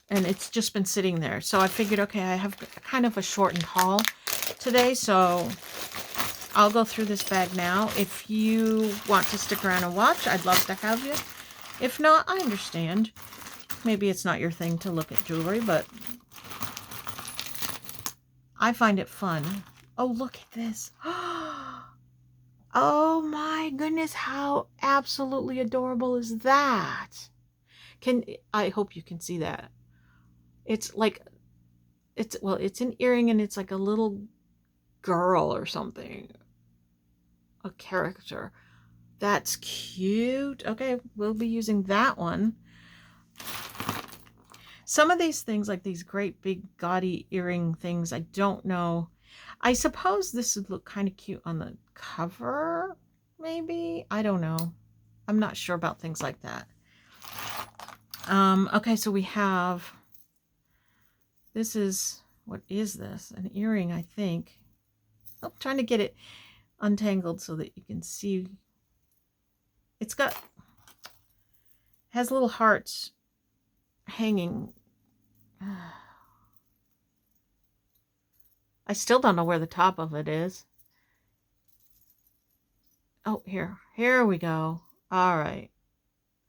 And it's just been sitting there. So I figured, okay, I have kind of a shortened haul today. So I'll go through this bag now. If you want to stick around and watch, I'd love to have you. If not, I understand. Maybe it's not your thing to look at jewelry, but I find it fun. Oh, look at this. Oh my goodness, how absolutely adorable is that? I hope you can see that. It's like, it's an earring and it's like a little girl or something. A character. That's cute. Okay, we'll be using that one. Some of these things, like these great big gaudy earring things, I don't know. I suppose this would look kind of cute on the cover, maybe? I don't know. I'm not sure about things like that. Okay, so we have, this is, what is this? An earring, I think. I'm trying to get it untangled so that you can see. It's got, has little hearts hanging. I still don't know where the top of it is. Oh, here we go. All right.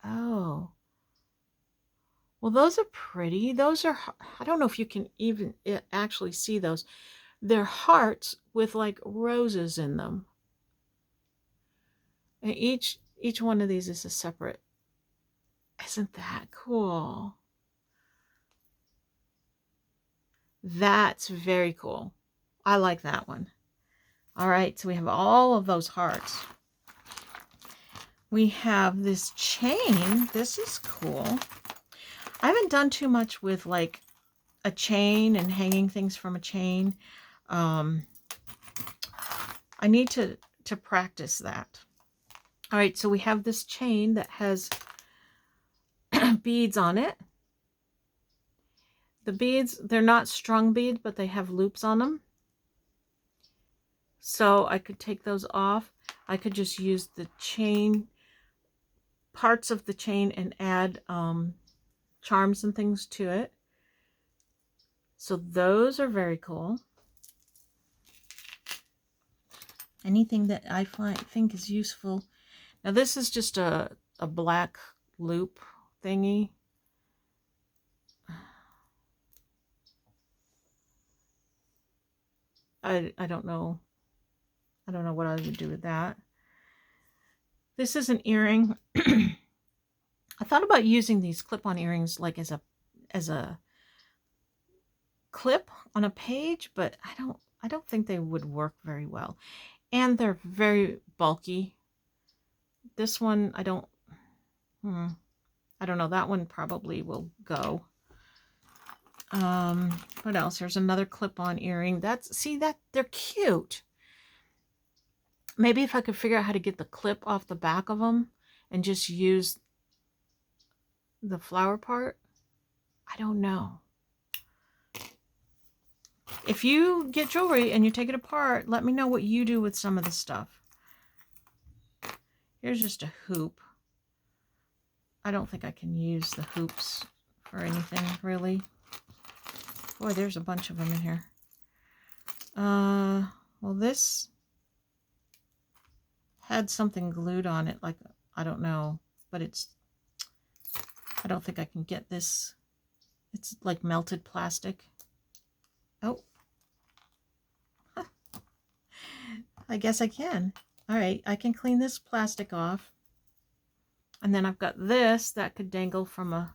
Oh, well, those are pretty. Those are, I don't know if you can even actually see those. They're hearts with like roses in them. And each one of these is a separate. Isn't that cool? That's very cool. I like that one. All right, so we have all of those hearts. We have this chain. This is cool. I haven't done too much with like a chain and hanging things from a chain. I need to practice that. All right, so we have this chain that has beads on it. The beads, they're not strung beads, but they have loops on them. So I could take those off. I could just use the chain, parts of the chain, and add charms and things to it. So those are very cool. Anything that I think is useful. Now this is just a black loop thingy. I don't know. I don't know what I would do with that. This is an earring. I thought about using these clip-on earrings like as a clip on a page, but I don't think they would work very well. And they're very bulky. This one, I don't know. That one probably will go. What else? There's another clip-on earring. See that they're cute. Maybe if I could figure out how to get the clip off the back of them and just use the flower part. I don't know. If you get jewelry and you take it apart, let me know what you do with some of the stuff. Here's just a hoop. I don't think I can use the hoops for anything, really. Boy, there's a bunch of them in here. Well, this had something glued on it, like, I don't know, but I don't think I can get this. It's like melted plastic. Oh. I guess I can. All right, I can clean this plastic off. And then I've got this that could dangle from a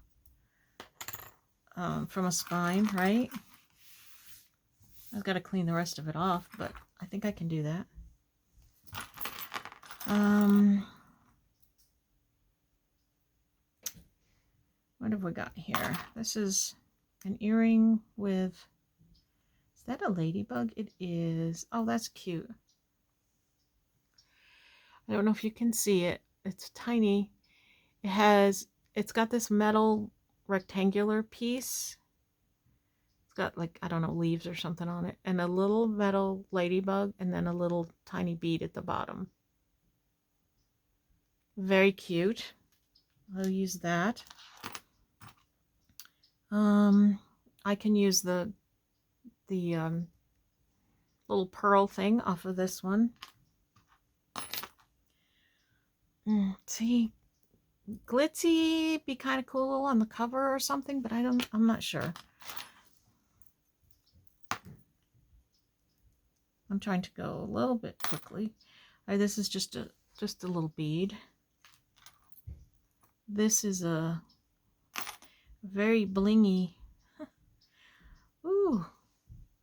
spine, right? I've got to clean the rest of it off, but I think I can do that. What have we got here? This is an earring with, is that a ladybug? It is. Oh, that's cute. I don't know if you can see it. It's tiny. It's got this metal rectangular piece. It's got, like, I don't know, leaves or something on it, and a little metal ladybug, and then a little tiny bead at the bottom. Very cute. I'll use that. I can use the little pearl thing off of this one. See, glitzy be kind of cool on the cover or something, but I'm not sure. I'm trying to go a little bit quickly. All right, this is just a little bead. This is a very blingy, ooh,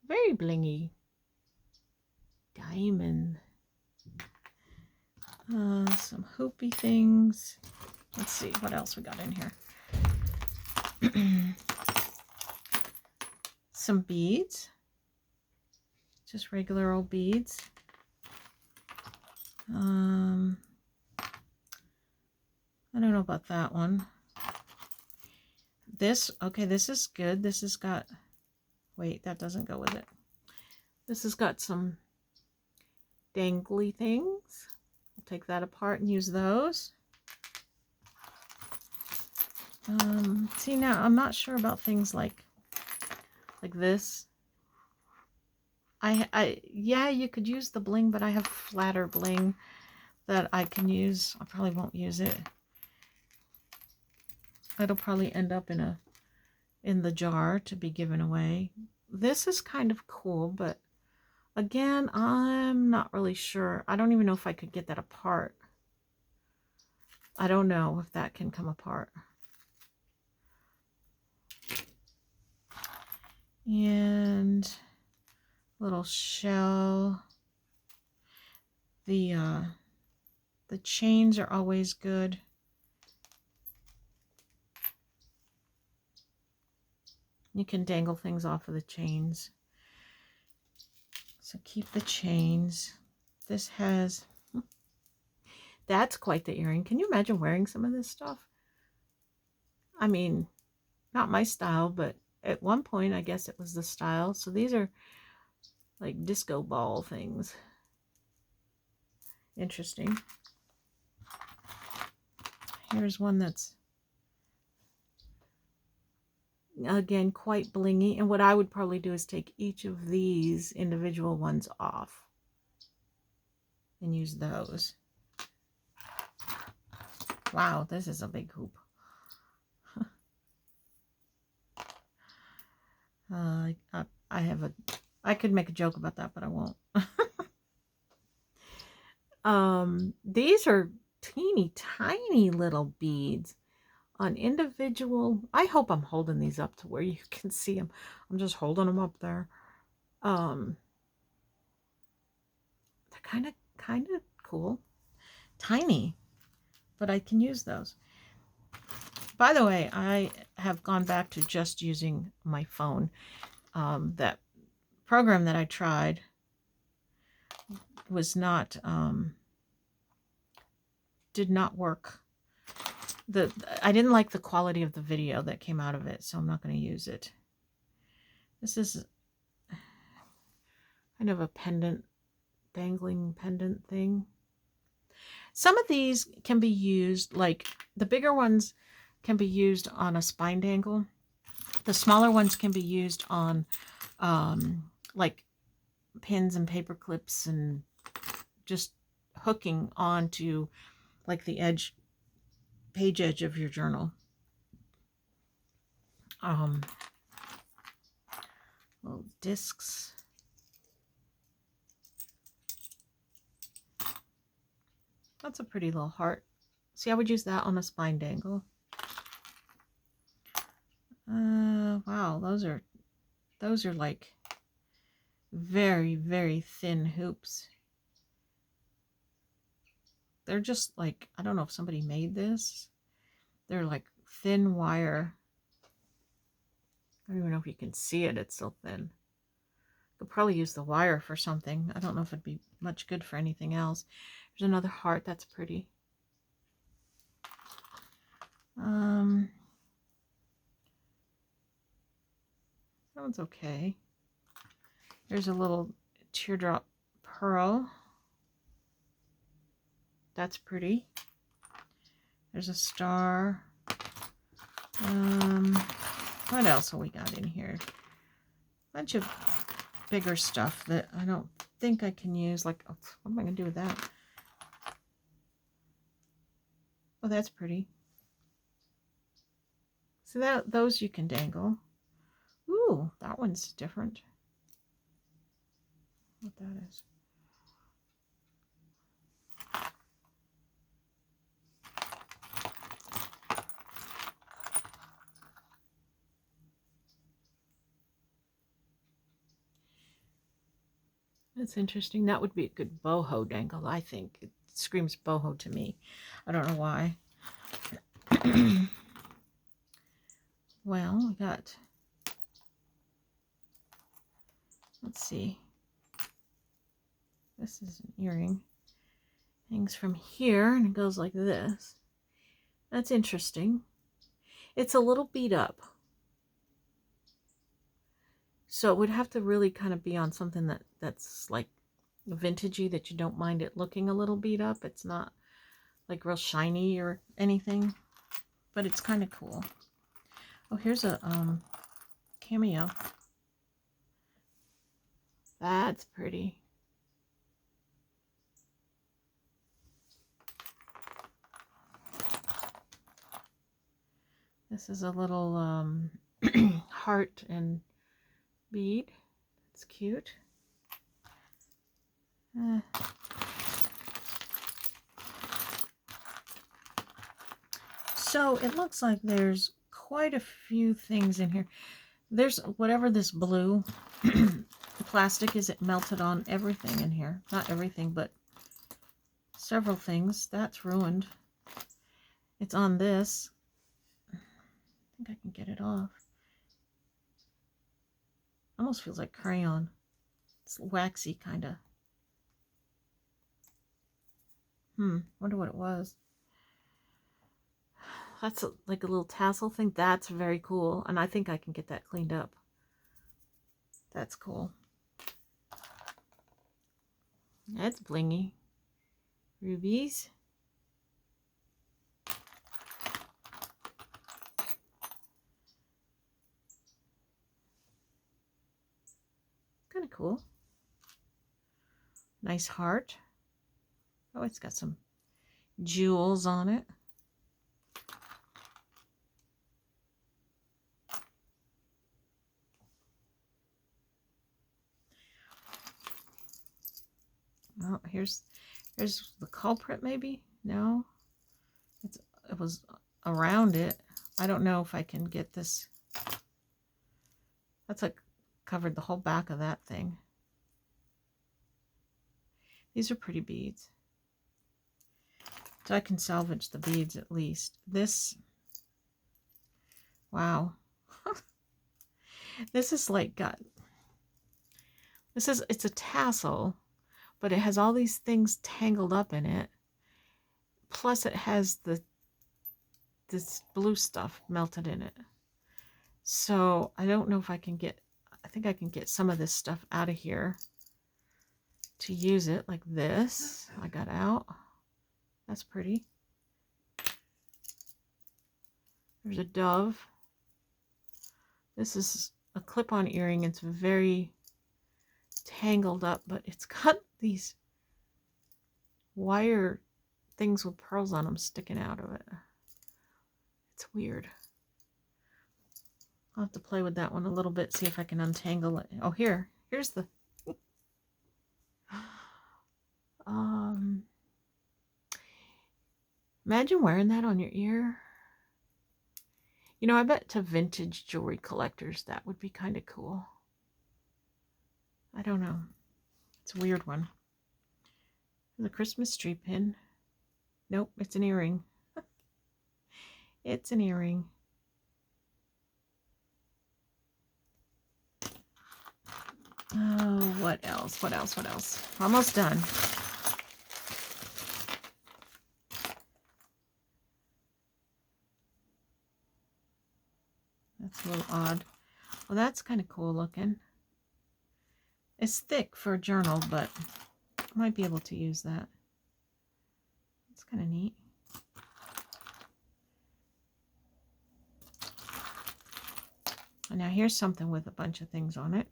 very blingy diamond. Some hoopy things. Let's see what else we got in here. Some beads, just regular old beads. I don't know about that one. This, okay, this is good. This has got, wait, that doesn't go with it. This has got some dangly things. I'll take that apart and use those. See, now I'm not sure about things like this. Yeah, you could use the bling, but I have flatter bling that I can use. I probably won't use it. It'll probably end up in the jar to be given away. This is kind of cool, but again, I'm not really sure. I don't even know if I could get that apart. I don't know if that can come apart. And little shell. The chains are always good. You can dangle things off of the chains. So keep the chains. This has, that's quite the earring. Can you imagine wearing some of this stuff? I mean, not my style, but at one point, I guess it was the style. So these are like disco ball things. Interesting. Here's one that's, again, quite blingy. And what I would probably do is take each of these individual ones off and use those. Wow, this is a big hoop. I could make a joke about that, but I won't. These are teeny tiny little beads on individual. I hope I'm holding these up to where you can see them. I'm just holding them up there. They're kind of cool, tiny, but I can use those. By the way, I have gone back to just using my phone. That program that I tried was not, did not work. I didn't like the quality of the video that came out of it, so I'm not going to use it. This is kind of a pendant, dangling pendant thing. Some of these can be used, like the bigger ones can be used on a spine dangle. The smaller ones can be used on like pins and paper clips and just hooking onto like the page edge of your journal. Little discs. That's a pretty little heart. See, I would use that on a spine dangle. Wow, those are like very, very thin hoops. They're just like, I don't know if somebody made this. They're like thin wire. I don't even know if you can see it. It's so thin. Could probably use the wire for something. I don't know if it'd be much good for anything else. There's another heart. That's pretty. That one's okay. There's a little teardrop pearl. That's pretty. There's a star. What else have we got in here? A bunch of bigger stuff that I don't think I can use. Like, oh, what am I going to do with that? Oh, that's pretty. So those you can dangle. Ooh, that one's different. What that is. That's interesting. That would be a good boho dangle, I think. It screams boho to me. I don't know why. Well, we got, let's see. This is an earring. Hangs from here and it goes like this. That's interesting. It's a little beat up. So it would have to really kind of be on something that's like vintagey, that you don't mind it looking a little beat up. It's not like real shiny or anything, but it's kind of cool. Oh, here's a cameo. That's pretty. This is a little heart and bead. It's cute. So it looks like there's quite a few things in here. There's whatever this blue plastic is, it melted on everything in here. Not everything, but several things. That's ruined. It's on this. I think I can get it off. Almost feels like crayon. It's waxy, kind of. Wonder what it was. That's like a little tassel thing. That's very cool. And I think I can get that cleaned up. That's cool. That's blingy. Rubies. Kind of cool. Nice heart. Oh, it's got some jewels on it. Oh, here's the culprit, maybe? No. It was around it. I don't know if I can get this. That's like covered the whole back of that thing. These are pretty beads. So I can salvage the beads at least. This, wow. This is like it's a tassel, but it has all these things tangled up in it. Plus it has this blue stuff melted in it. So I don't know if I think I can get some of this stuff out of here to use it like this. I got out. That's pretty. There's a dove. This is a clip-on earring. It's very tangled up, but it's got these wire things with pearls on them sticking out of it. It's weird. I'll have to play with that one a little bit, see if I can untangle it. Oh, here's the imagine wearing that on your ear. You know, I bet to vintage jewelry collectors that would be kind of cool. I don't know. It's a weird one. The Christmas tree pin. Nope, it's an earring. It's an earring. Oh, what else? What else? What else? Almost done. That's a little odd. Well, that's kind of cool looking. It's thick for a journal, but I might be able to use that. It's kind of neat. And now here's something with a bunch of things on it.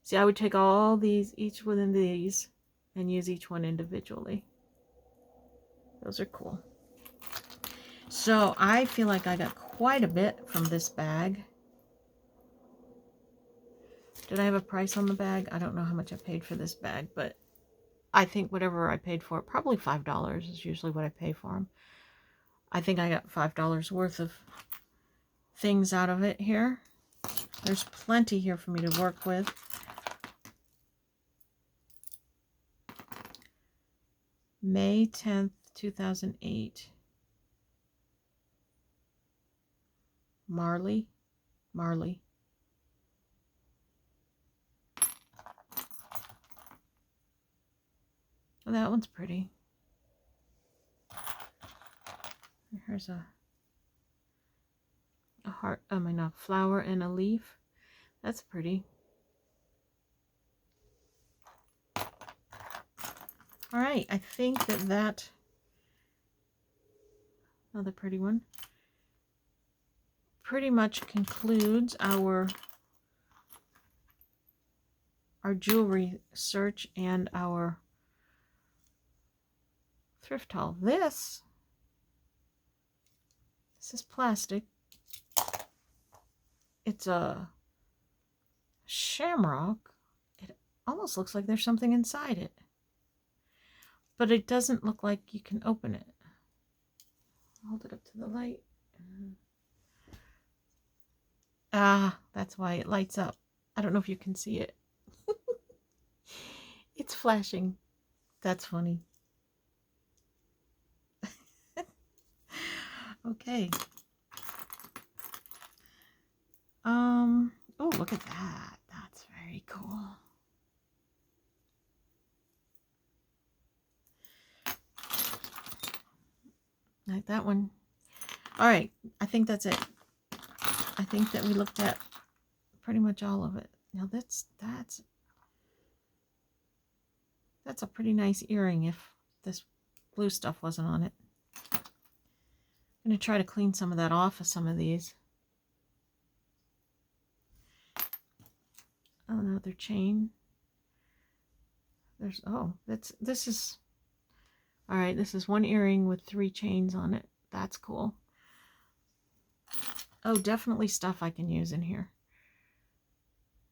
See, I would take all these, each one of these, and use each one individually. Those are cool. So I feel like I got quite a bit from this bag. Did I have a price on the bag? I don't know how much I paid for this bag, but I think whatever I paid for it, probably $5 is usually what I pay for them. I think I got $5 worth of things out of it here. There's plenty here for me to work with. May 10th, 2008. Marley. Oh, that one's pretty. Here's a heart, a flower and a leaf. That's pretty. All right, I think that another pretty one pretty much concludes our jewelry search and our thrift haul. This is plastic. It's a shamrock. It almost looks like there's something inside it, but it doesn't look like you can open it. Hold it up to the light. Ah, that's why it lights up. I don't know if you can see it. It's flashing. That's funny. Okay. Oh, look at that. That's very cool. Like that one. All right, I think that's it. I think that we looked at pretty much all of it. Now that's a pretty nice earring if this blue stuff wasn't on it. I'm going to try to clean some of that off of some of these. Oh, another chain. This is, all right, this is one earring with 3 chains on it. That's cool. Oh, definitely stuff I can use in here.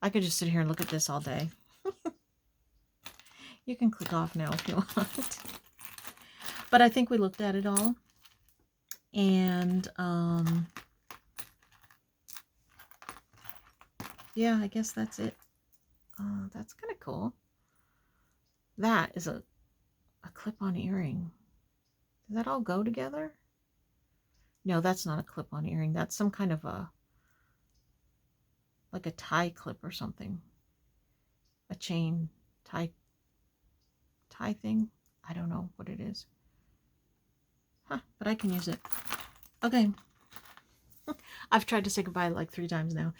I could just sit here and look at this all day. You can click off now if you want. But I think we looked at it all. And, yeah, I guess that's it. That's kind of cool. That is a clip-on earring. Does that all go together? No, that's not a clip-on earring. That's some kind of like a tie clip or something. A chain tie thing. I don't know what it is. Huh, but I can use it. Okay. I've tried to say goodbye like 3 times now.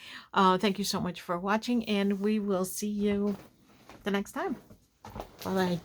Thank you so much for watching, and we will see you the next time. Bye-bye.